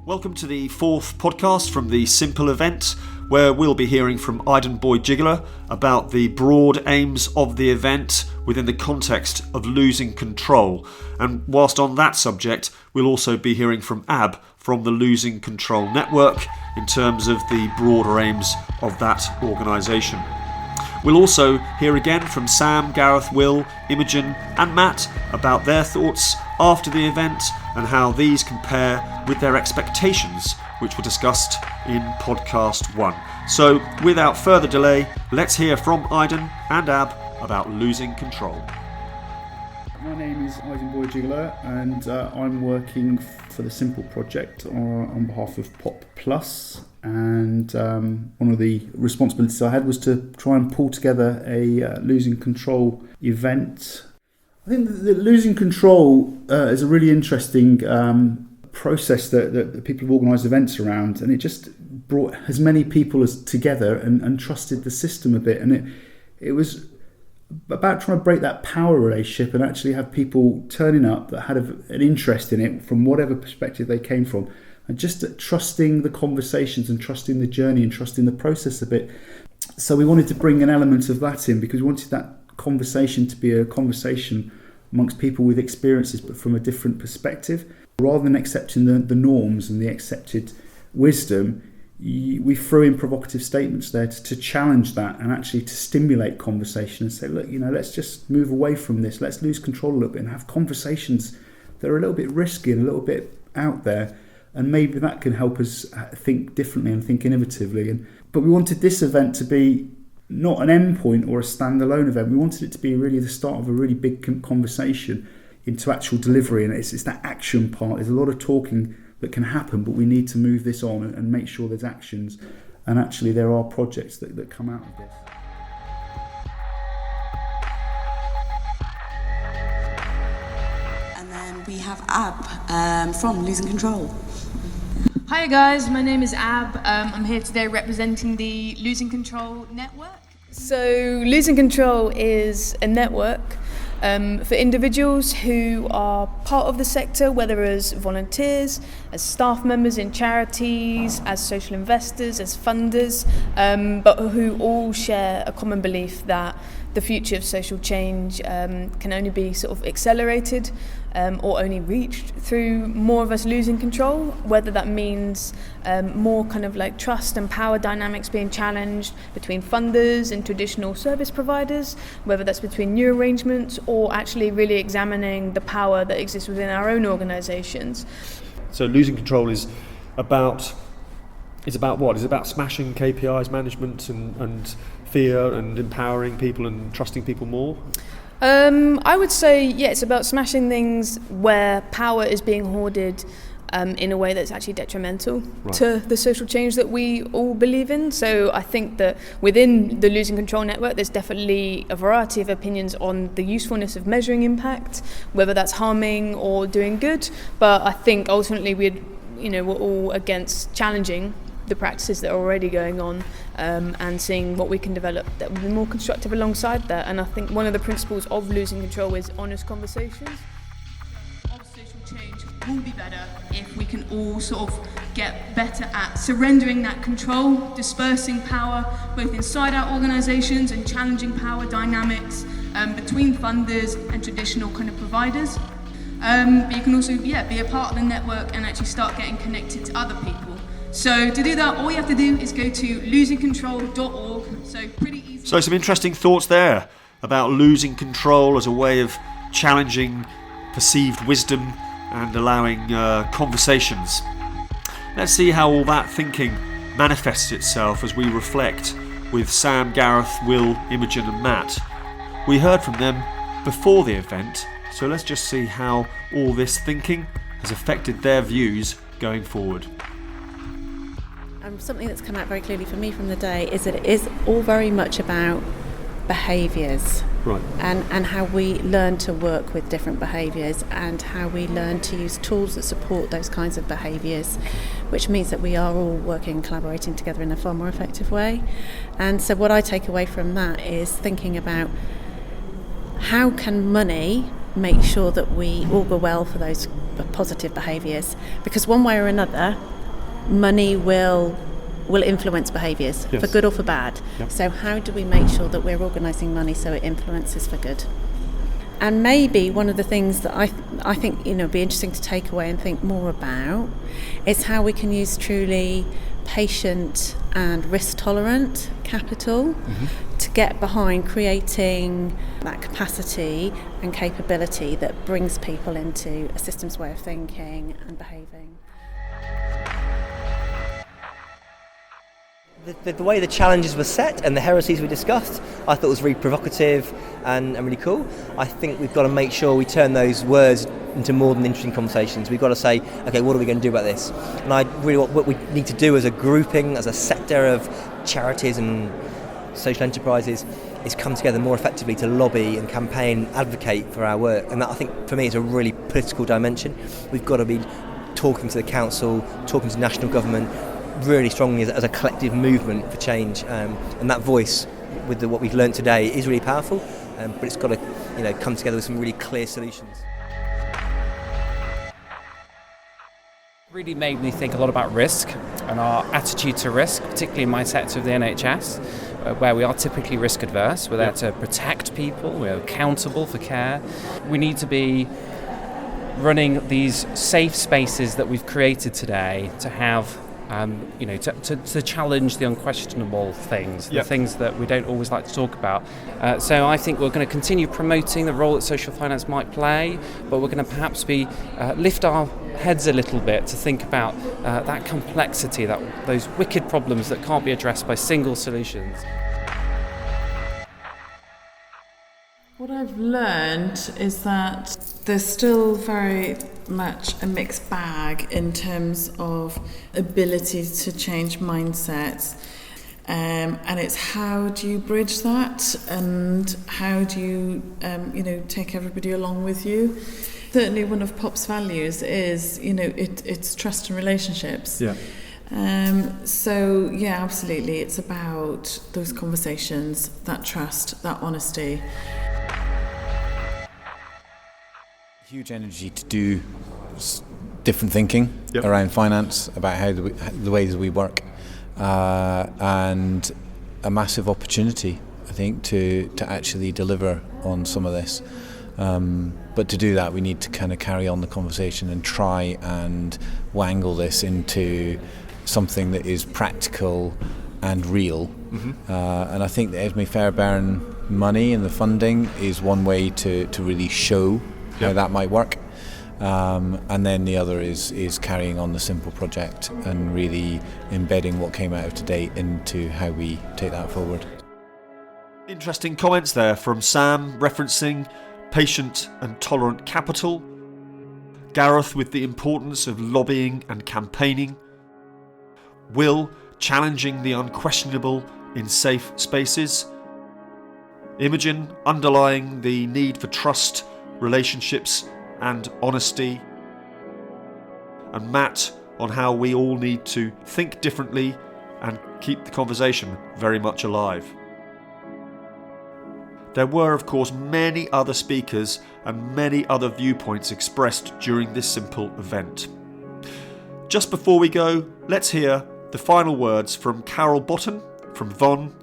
Welcome to the fourth podcast from the SIMPL event, where we'll be hearing from Aydin Boyacigiller about the broad aims of the event within the context of losing control. And whilst on that subject, we'll also be hearing from Ab from the Losing Control Network in terms of the broader aims of that organisation. We'll also hear again from Sam, Gareth, Will, Imogen and Matt about their thoughts after the event and how these compare with their expectations, which were discussed in podcast 1. So without further delay, let's hear from Aydin and Ab about losing control. My name is Aydin Boyacigiller and I'm working for the SIMPL project on behalf of Pop Plus. And one of the responsibilities I had was to try and pull together a losing control event. I think the losing control is a really interesting process that people have organised events around, and it just brought as many people as together and trusted the system a bit. And it was about trying to break that power relationship and actually have people turning up that had an interest in it from whatever perspective they came from. And just trusting the conversations and trusting the journey and trusting the process a bit. So we wanted to bring an element of that in because we wanted that conversation to be a conversation amongst people with experiences but from a different perspective. Rather than accepting the norms and the accepted wisdom, we threw in provocative statements there to challenge that and actually to stimulate conversation and say, look, let's just move away from this. Let's lose control a little bit and have conversations that are a little bit risky and a little bit out there. And maybe that can help us think differently and think innovatively. But we wanted this event to be not an endpoint or a standalone event. We wanted it to be really the start of a really big conversation into actual delivery. And it's that action part. There's a lot of talking that can happen, but we need to move this on and make sure there's actions. And actually there are projects that come out of this. And then we have Ab from Losing Control. Hi guys, my name is Ab. I'm here today representing the Losing Control Network. So Losing Control is a network for individuals who are part of the sector, whether as volunteers, as staff members in charities, as social investors, as funders, but who all share a common belief that the future of social change can only be sort of accelerated or only reached through more of us losing control, whether that means more kind of like trust and power dynamics being challenged between funders and traditional service providers, whether that's between new arrangements or actually really examining the power that exists within our own organisations. So losing control is about what? Is it about smashing KPIs, management and fear and empowering people and trusting people more? I would say, it's about smashing things where power is being hoarded in a way that's actually detrimental to the social change that we all believe in. So I think that within the Losing Control Network, there's definitely a variety of opinions on the usefulness of measuring impact, whether that's harming or doing good. But I think ultimately we're all against challenging the practices that are already going on and seeing what we can develop that will be more constructive alongside that. And I think one of the principles of Losing Control is honest conversations. Of social change will be better if we can all sort of get better at surrendering that control, dispersing power both inside our organisations and challenging power dynamics between funders and traditional kind of providers. But you can also be a part of the network and actually start getting connected to other people. So to do that, all you have to do is go to losingcontrol.org. So pretty easy. So some interesting thoughts there about losing control as a way of challenging perceived wisdom and allowing conversations. Let's see how all that thinking manifests itself as we reflect with Sam, Gareth, Will, Imogen and Matt. We heard from them before the event, so let's just see how all this thinking has affected their views going forward. Something that's come out very clearly for me from the day is that it is all very much about behaviours, right, and how we learn to work with different behaviours and how we learn to use tools that support those kinds of behaviours, which means that we are all working and collaborating together in a far more effective way. And so what I take away from that is thinking about how can money make sure that we augur well for those positive behaviours, because one way or another money will influence behaviours, Yes. for good or for bad. Yep. So how do we make sure that we're organising money so it influences for good? And maybe one of the things that I think be interesting to take away and think more about is how we can use truly patient and risk tolerant capital to get behind creating that capacity and capability that brings people into a systems way of thinking and behaving. The way the challenges were set and the heresies we discussed, I thought was really provocative and really cool. I think we've got to make sure we turn those words into more than interesting conversations. We've got to say, okay, what are we going to do about this? And I really what we need to do as a grouping, as a sector of charities and social enterprises, is come together more effectively to lobby and campaign, advocate for our work. And that, I think, for me, is a really political dimension. We've got to be talking to the council, talking to national government, really strongly as a collective movement for change, and that voice with what we've learned today is really powerful, but it's got to come together with some really clear solutions. Really made me think a lot about risk and our attitude to risk, particularly in my sector of the NHS, where we are typically risk adverse. We're there to protect people, we're accountable for care. We need to be running these safe spaces that we've created today to have to challenge the unquestionable things, the things that we don't always like to talk about. So I think we're going to continue promoting the role that social finance might play, but we're going to perhaps lift our heads a little bit to think about that complexity, those wicked problems that can't be addressed by single solutions. What I've learned is that there's still very much a mixed bag in terms of ability to change mindsets, and it's how do you bridge that, and how do you take everybody along with you. Certainly one of POP's values is it's trust and relationships. So yeah, absolutely, it's about those conversations, that trust, that honesty. Huge energy to do different thinking around finance, about how the ways we work, and a massive opportunity, I think, to actually deliver on some of this. But to do that, we need to kind of carry on the conversation and try and wangle this into something that is practical and real. And I think the Esme Fairbairn money and the funding is one way to really show how that might work, and then the other is carrying on the SIMPL project and really embedding what came out of today into how we take that forward. Interesting comments there from Sam, referencing patient and tolerant capital. Gareth with the importance of lobbying and campaigning. Will challenging the unquestionable in safe spaces. Imogen underlying the need for trust, relationships and honesty, and Matt on how we all need to think differently and keep the conversation very much alive. There were, of course, many other speakers and many other viewpoints expressed during this SIMPL event. Just before we go, let's hear the final words from Carol Botten from VONNE,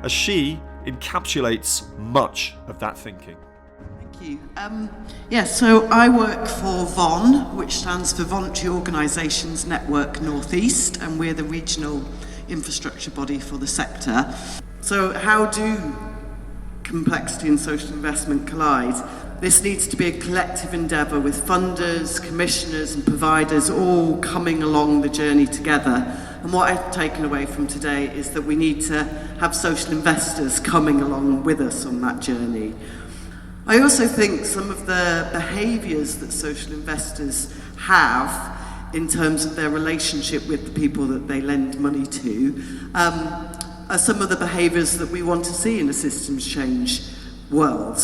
as she encapsulates much of that thinking. So I work for VONNE, which stands for Voluntary Organisations Network North East, and we're the regional infrastructure body for the sector. So how do complexity and social investment collide? This needs to be a collective endeavour with funders, commissioners and providers all coming along the journey together. And what I've taken away from today is that we need to have social investors coming along with us on that journey. I also think some of the behaviours that social investors have in terms of their relationship with the people that they lend money to are some of the behaviours that we want to see in a systems change world.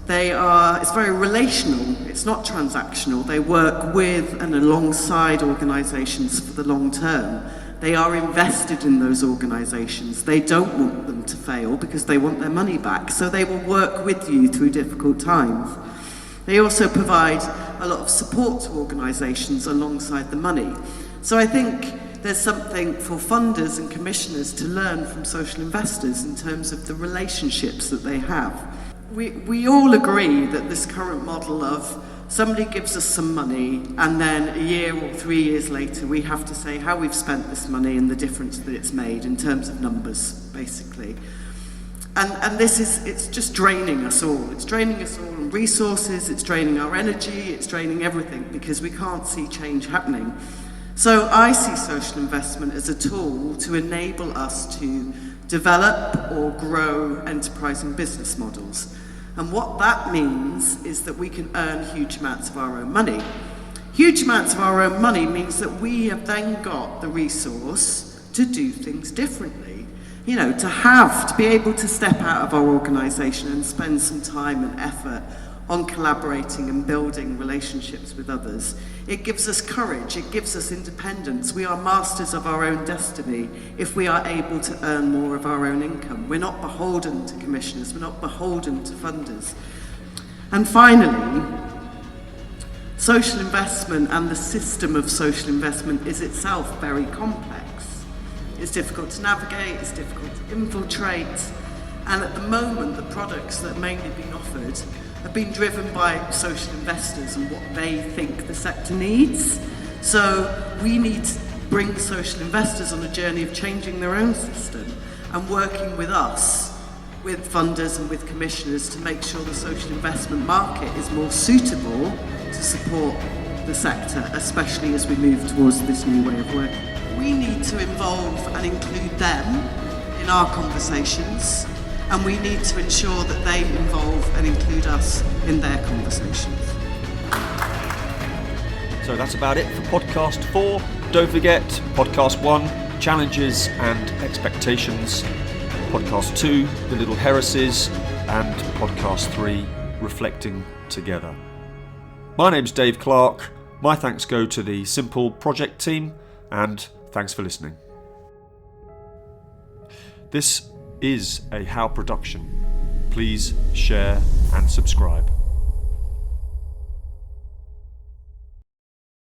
It's very relational, it's not transactional. They work with and alongside organisations for the long term. They are invested in those organisations. They don't want them to fail because they want their money back. So they will work with you through difficult times. They also provide a lot of support to organisations alongside the money. So I think there's something for funders and commissioners to learn from social investors in terms of the relationships that they have. We all agree that this current model of somebody gives us some money and then a year or 3 years later we have to say how we've spent this money and the difference that it's made in terms of numbers, basically. And it's just draining us all. It's draining us all on resources, it's draining our energy, it's draining everything because we can't see change happening. So I see social investment as a tool to enable us to develop or grow enterprising business models. And what that means is that we can earn huge amounts of our own money. Huge amounts of our own money means that we have then got the resource to do things differently. You know, to be able to step out of our organisation and spend some time and effort on collaborating and building relationships with others. It gives us courage, it gives us independence. We are masters of our own destiny if we are able to earn more of our own income. We're not beholden to commissioners, we're not beholden to funders. And finally, social investment and the system of social investment is itself very complex. It's difficult to navigate, it's difficult to infiltrate, and at the moment the products that are mainly being offered have been driven by social investors and what they think the sector needs. So we need to bring social investors on a journey of changing their own system and working with us, with funders and with commissioners to make sure the social investment market is more suitable to support the sector, especially as we move towards this new way of working. We need to involve and include them in our conversations, and we need to ensure that they involve and include us in their conversations. So that's about it for podcast 4. Don't forget, podcast 1, challenges and expectations. Podcast 2, the little heresies. And podcast 3, reflecting together. My name's Dave Clark. My thanks go to the SIMPL project team, and thanks for listening. This is a How production. Please share and subscribe.